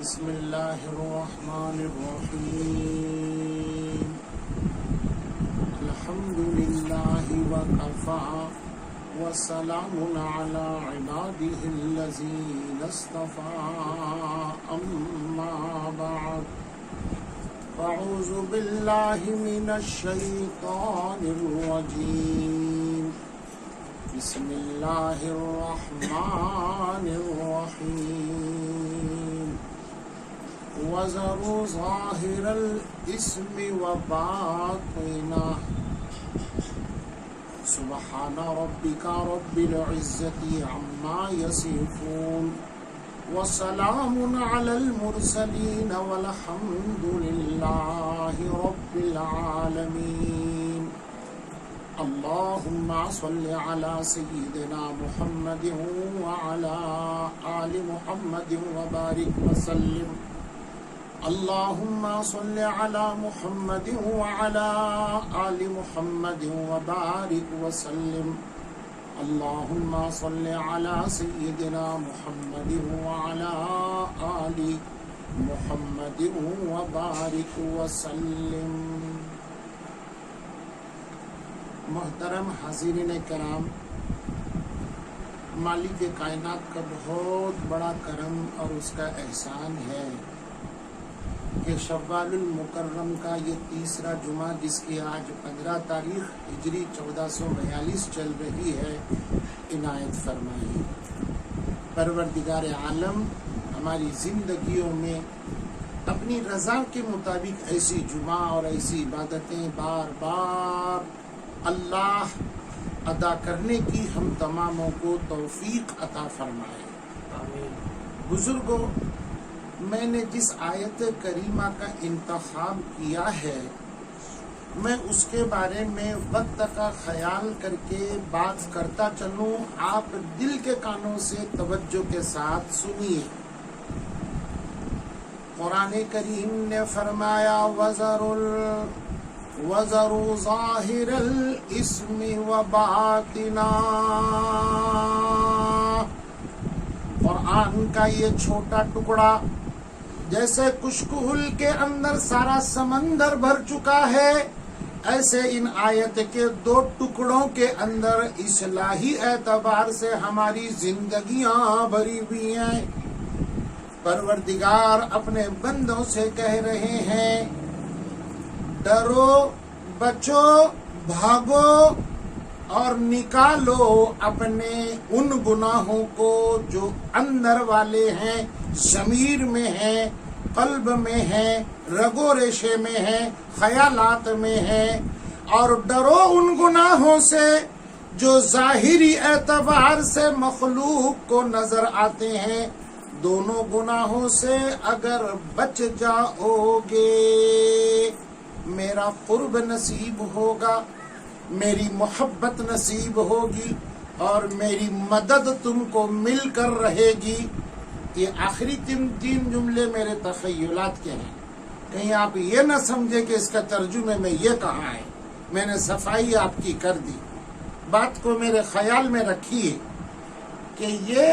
بسم اللہ الرحمن الرحیم الحمد للہ وکفى وسلام علی عباده الذین اصطفى اما بعد اعوذ باللہ من الشیطان الرجیم بسم اللہ الرحمن الرحیم وَذَرُوا ظَاهِرَ الْإِثْمِ وَبَاطِنَهُ سبحان ربك رب العزة عما يصفون وسلام على المرسلين والحمد لله رب العالمين اللهم صل على سيدنا محمد وعلى آل محمد وبارك وسلم اللهم صل على محمد وعلى آل محمد وبارك وسلم اللهم صل على سيدنا محمد وعلى آل محمد وبارك وسلم. محترم حاضرین کرام، مالک کائنات کا بہت بڑا کرم اور اس کا احسان ہے کہ شوال المکرم کا یہ تیسرا جمعہ، جس کی آج 15 تاریخ ہجری 1442 چل رہی ہے، عنایت فرمائی. پروردگار عالم ہماری زندگیوں میں اپنی رضا کے مطابق ایسی جمعہ اور ایسی عبادتیں بار بار اللہ ادا کرنے کی ہم تماموں کو توفیق عطا فرمائے. بزرگوں، میں نے جس آیت کریمہ کا انتخاب کیا ہے، میں اس کے بارے میں وقت کا خیال کر کے بات کرتا چلوں. آپ دل کے کانوں سے توجہ کے ساتھ سنیے. قرآن کریم نے فرمایا وَذَرُوا ظَاهِرَ الْإِثْمِ وَبَاطِنَهُ. قرآن کا یہ چھوٹا ٹکڑا جیسے کشکول کے اندر سارا سمندر بھر چکا ہے، ایسے ان آیت کے 2 ٹکڑوں کے اندر اصلاحی اعتبار سے ہماری زندگیاں بھری ہوئی ہیں. پروردگار اپنے بندوں سے کہہ رہے ہیں، ڈرو، بچو، بھاگو اور نکالو اپنے ان گناہوں کو جو اندر والے ہیں، ضمیر میں ہیں، قلب میں ہیں، رگ و ریشے میں ہیں، خیالات میں ہیں. اور ڈرو ان گناہوں سے جو ظاہری اعتبار سے مخلوق کو نظر آتے ہیں. دونوں گناہوں سے اگر بچ جاؤ گے، میرا قرب نصیب ہوگا، میری محبت نصیب ہوگی اور میری مدد تم کو مل کر رہے گی. یہ آخری 3 جملے میرے تخیلات کے ہیں، کہیں آپ یہ نہ سمجھے کہ اس کا ترجمے میں یہ کہا ہے. میں نے صفائی آپ کی کر دی، بات کو میرے خیال میں رکھیے کہ یہ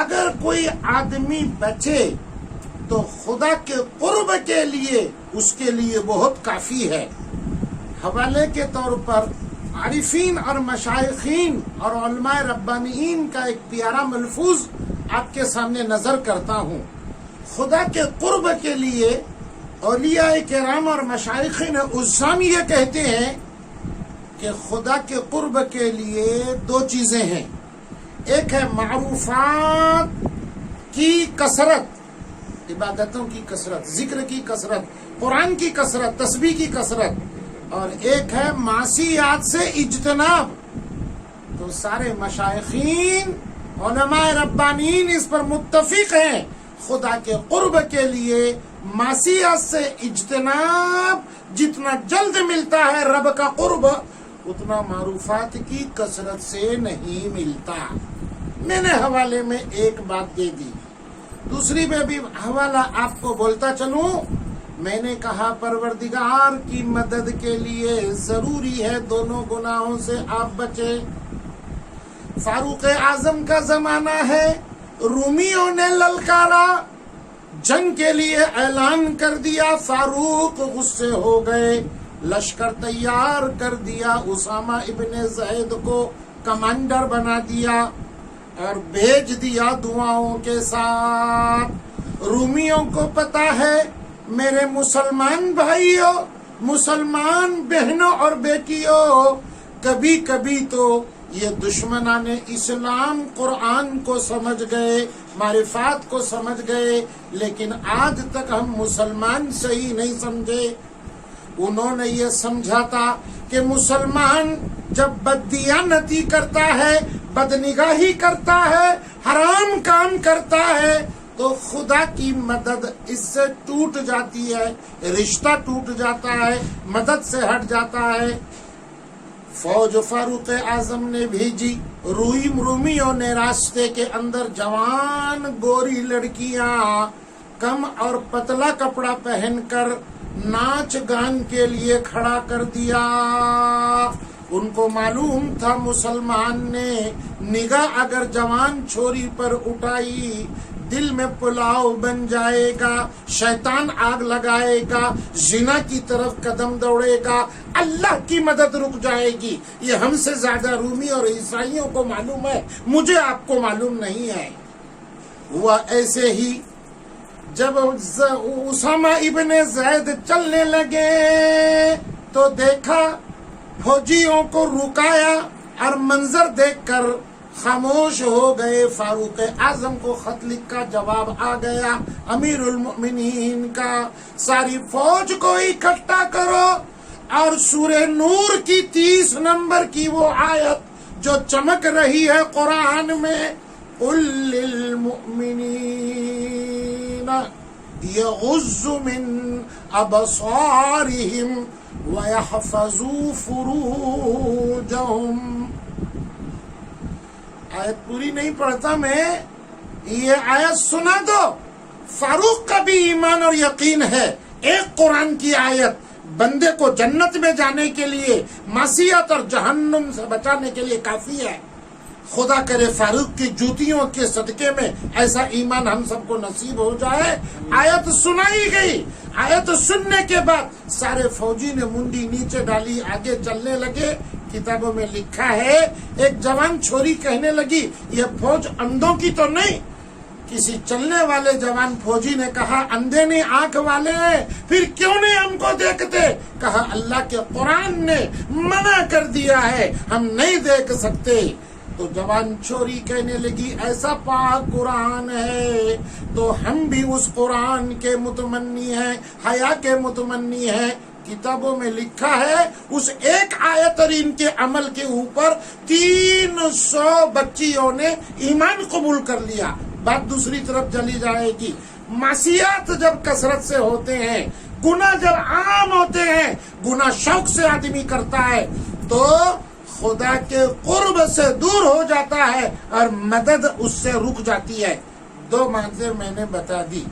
اگر کوئی آدمی بچے تو خدا کے قرب کے لیے اس کے لیے بہت کافی ہے. حوالے کے طور پر عارفین اور مشائخین اور علماء ربانیین کا ایک پیارا ملفوظ آپ کے سامنے نظر کرتا ہوں. خدا کے قرب کے لیے اولیاء کرام اور مشائخین عظام یہ کہتے ہیں کہ خدا کے قرب کے لیے 2 چیزیں ہیں. ایک ہے معروفات کی کثرت، عبادتوں کی کثرت، ذکر کی کثرت، قرآن کی کثرت، تسبیح کی کثرت، اور ایک ہے معصیات سے اجتناب. تو سارے مشائخین، علماء ربانیین اس پر متفق ہیں، خدا کے قرب کے لیے معصیات سے اجتناب جتنا جلد ملتا ہے رب کا قرب، اتنا معروفات کی کثرت سے نہیں ملتا. میں نے حوالے میں ایک بات دے دی، دوسری میں بھی حوالہ آپ کو بولتا چلوں. میں نے کہا پروردگار کی مدد کے لیے ضروری ہے دونوں گناہوں سے آپ بچیں. فاروق اعظم کا زمانہ ہے، رومیوں نے للکارا، جنگ کے لیے اعلان کر دیا، فاروق غصے ہو گئے، لشکر تیار کر دیا، اسامہ ابن زید کو کمانڈر بنا دیا اور بھیج دیا دعاؤں کے ساتھ۔ رومیوں کو پتا ہے میرے مسلمان بھائیوں، مسلمان بہنوں اور بیٹیوں، کبھی کبھی تو یہ دشمنان اسلام قرآن کو سمجھ گئے، معرفات کو سمجھ گئے، لیکن آج تک ہم مسلمان صحیح نہیں سمجھے۔ انہوں نے یہ سمجھا تھا کہ مسلمان جب بددیانتی کرتا ہے، بدنگاہی کرتا ہے، حرام کام کرتا ہے تو خدا کی مدد اس سے ٹوٹ جاتی ہے، رشتہ ٹوٹ جاتا ہے، مدد سے ہٹ جاتا ہے۔ فوج فاروق اعظم نے بھیجی، رومیوں نے راستے کے اندر جوان گوری لڑکیاں کم اور پتلا کپڑا پہن کر ناچ گان کے لیے کھڑا کر دیا۔ ان کو معلوم تھا مسلمان نے نگاہ اگر جوان چھوری پر اٹھائی دل میں پلاؤ بن جائے گا، شیطان آگ لگائے گا، زنا کی طرف قدم دوڑے گا، اللہ کی مدد رک جائے گی۔ یہ ہم سے زیادہ رومی اور عیسائیوں کو معلوم ہے، مجھے آپ کو معلوم نہیں ہے۔ ہوا ایسے ہی جب اسامہ ابن زید چلنے لگے تو دیکھا فوجیوں کو رکایا اور منظر دیکھ کر خاموش ہو گئے۔ فاروق اعظم کو خط لکھا، جواب آ گیا امیر المؤمنین کا، ساری فوج کو اکٹھا کرو اور سورہ نور کی 30 نمبر کی وہ آیت جو چمک رہی ہے قرآن میں، قل للمؤمنین یغضوا من ابصارہم وَيَحْفَظُوا فُرُوجَهُمْ۔ آیت پوری نہیں پڑھتا میں، یہ آیت سنا دو۔ فاروق کا بھی ایمان اور یقین ہے ایک قرآن کی آیت بندے کو جنت میں جانے کے لیے، معصیت اور جہنم سے بچانے کے لیے کافی ہے۔ خدا کرے فاروق کی جوتیوں کے صدقے میں ایسا ایمان ہم سب کو نصیب ہو جائے۔ آیت سنائی گئی، آیت سننے کے بعد سارے فوجی نے منڈی نیچے ڈالی، آگے چلنے لگے۔ کتابوں میں لکھا ہے ایک جوان چھوری کہنے لگی یہ فوج اندھوں کی تو نہیں؟ کسی چلنے والے جوان فوجی نے کہا اندھے نہیں آنکھ والے ہیں، پھر کیوں نہیں ہم کو دیکھتے؟ کہا اللہ کے قرآن نے منع کر دیا ہے، ہم نہیں دیکھ سکتے۔ تو جوان چھوری کہنے لگی ایسا پاک قرآن ہے تو ہم بھی اس قرآن کے متمنی ہیں، حیا کے متمنی ہیں۔ کتابوں میں لکھا ہے اس ایک آیت اور ان کے عمل کے اوپر 300 بچیوں نے ایمان قبول کر لیا۔ بات دوسری طرف چلی جائے گی، معصیات جب کثرت سے ہوتے ہیں، گناہ جب عام ہوتے ہیں، گناہ شوق سے آدمی کرتا ہے تو خدا کے قرب سے دور ہو جاتا ہے اور مدد اس سے رک جاتی ہے۔ 2 باتیں میں نے بتا دی،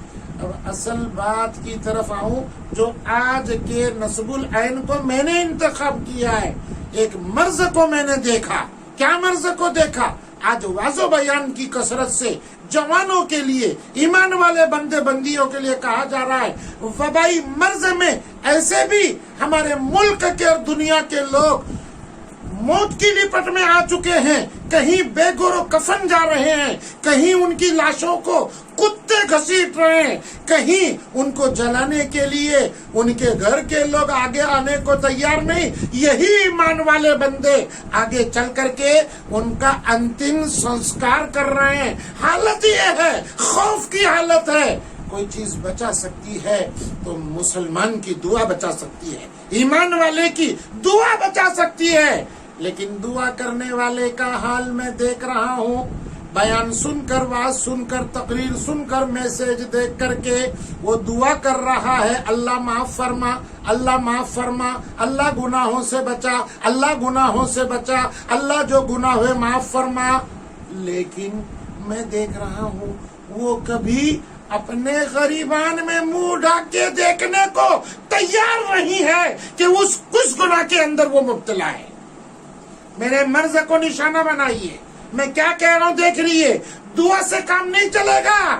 اب اصل بات کی طرف آؤں جو آج کے نصب العین کو میں نے انتخاب کیا ہے۔ ایک مرض کو میں نے دیکھا۔ کیا مرض کو دیکھا؟ آج واضح بیان کی کثرت سے جوانوں کے لیے، ایمان والے بندے بندیوں کے لیے کہا جا رہا ہے وبائی مرض میں ایسے بھی ہمارے ملک کے اور دنیا کے لوگ موت کی لپٹ میں آ چکے ہیں، کہیں بے گور و کفن جا رہے ہیں، کہیں ان کی لاشوں کو کتے گھسیٹ رہے ہیں، کہیں ان کو جلانے کے لیے ان کے گھر کے لوگ آگے آنے کو تیار نہیں۔ یہی ایمان والے بندے آگے چل کر کے ان کا انتم سنسکار کر رہے ہیں۔ حالت یہ ہے، خوف کی حالت ہے۔ کوئی چیز بچا سکتی ہے تو مسلمان کی دعا بچا سکتی ہے، ایمان والے کی دعا بچا سکتی ہے، لیکن دعا کرنے والے کا حال میں دیکھ رہا ہوں۔ بیان سن کر، واز سن کر، تقریر سن کر، میسج دیکھ کر کے وہ دعا کر رہا ہے اللہ معاف فرما، اللہ معاف فرما، اللہ گناہوں سے بچا، اللہ گناہوں سے بچا، اللہ جو گناہ ہوئے معاف فرما۔ لیکن میں دیکھ رہا ہوں وہ کبھی اپنے غریبان میں منہ ڈھک کے دیکھنے کو تیار نہیں ہے کہ اس گناہ کے اندر وہ مبتلا ہے۔ میرے مرض کو نشانہ بنائیے، میں کیا کہہ رہا ہوں دیکھ رہی ہے۔ دعا سے کام نہیں چلے گا،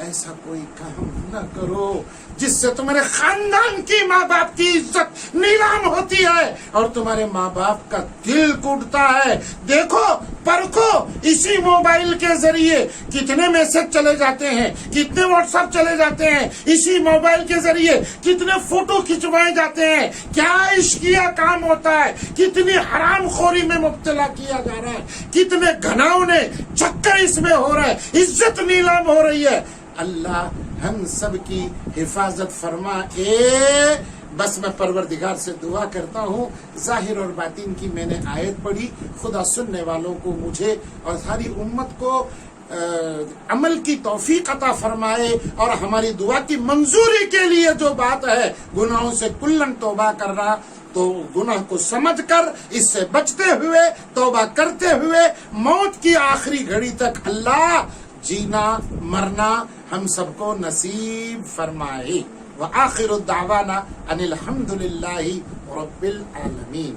ایسا کوئی کام نہ کرو جس سے تمہارے خاندان کی ماں باپ کی عزت نیلام ہوتی ہے اور تمہارے ماں باپ کا دل ٹوٹتا ہے۔ دیکھو پرکھو، اسی موبائل کے ذریعے کتنے میسج چلے جاتے ہیں، کتنے واٹس ایپ چلے جاتے ہیں، اسی موبائل کے ذریعے کتنے فوٹو کھنچوائے جاتے ہیں، کیا عشقیہ کام ہوتا ہے، کتنی حرام خوری میں مبتلا کیا جا رہا ہے، کتنے گھناؤنے چکر اس میں ہو رہا ہے، عزت نیلام ہو رہی ہے۔ اللہ ہم سب کی حفاظت فرمائے۔ بس میں پروردگار سے دعا کرتا ہوں، ظاہر اور باطن کی میں نے آیت پڑھی، خدا سننے والوں کو، مجھے اور ساری امت کو عمل کی توفیق عطا فرمائے، اور ہماری دعا کی منظوری کے لیے جو بات ہے گناہوں سے کلن توبہ کرنا، تو گناہ کو سمجھ کر اس سے بچتے ہوئے توبہ کرتے ہوئے موت کی آخری گھڑی تک اللہ جینا مرنا ہم سب کو نصیب فرمائے۔ وآخر الدعوانا ان الحمد للہ رب العالمین۔